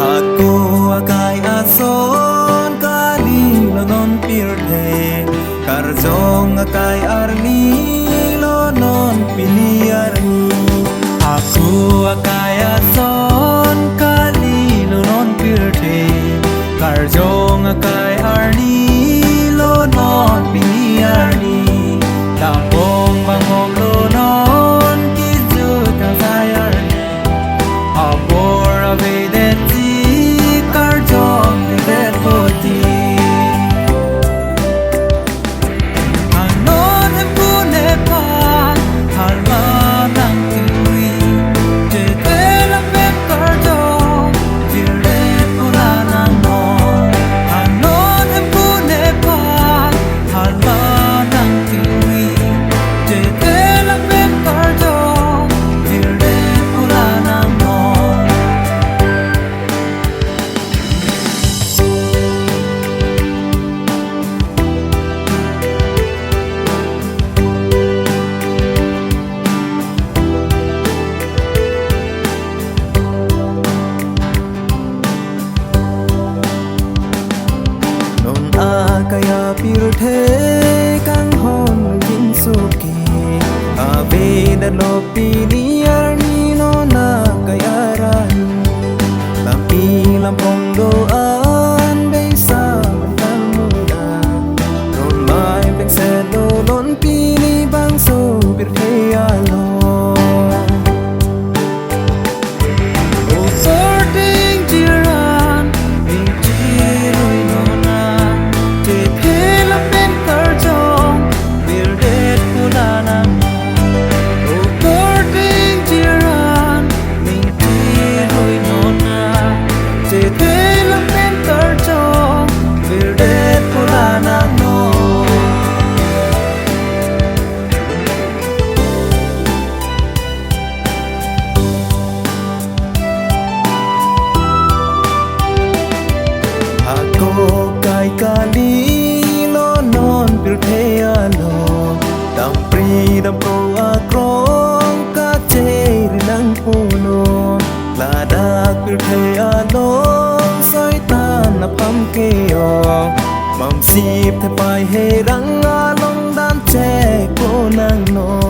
Aku akai ason kali lonon pirde karjong akai arni lonon piliarni. Aku akai ason kali lonon pirde karjong akai arni lonon piliarni. Lampong bangong lonon kijut ang sayarni. Abor Virdet karjong Virdet poti. Hanon pune pa halma nang tiwi. Tetela pep karjong Virdet pula nang no. Hanon pune pa halma nang tiwi. Tetela pep karjong Virdet pula nang no. Kaya pirte kang hon gin suki ave da lopi niar ni no na kaya rani lampi lampong doan desa mental muda non mai pensado non pini bang so pirte alo. Oh sorting jiran intiroi nona tetela pen karjong Virdet pula nang. Oh sorting jiran intiroi nona tetela pen karjong Virdet pula nang no. Ako kay kali lonon pirte alo dampri dampro akrong kaceri nang puno ladak pirte alo soitan napam keo mam sip te pai he rang along dan che ko nang no.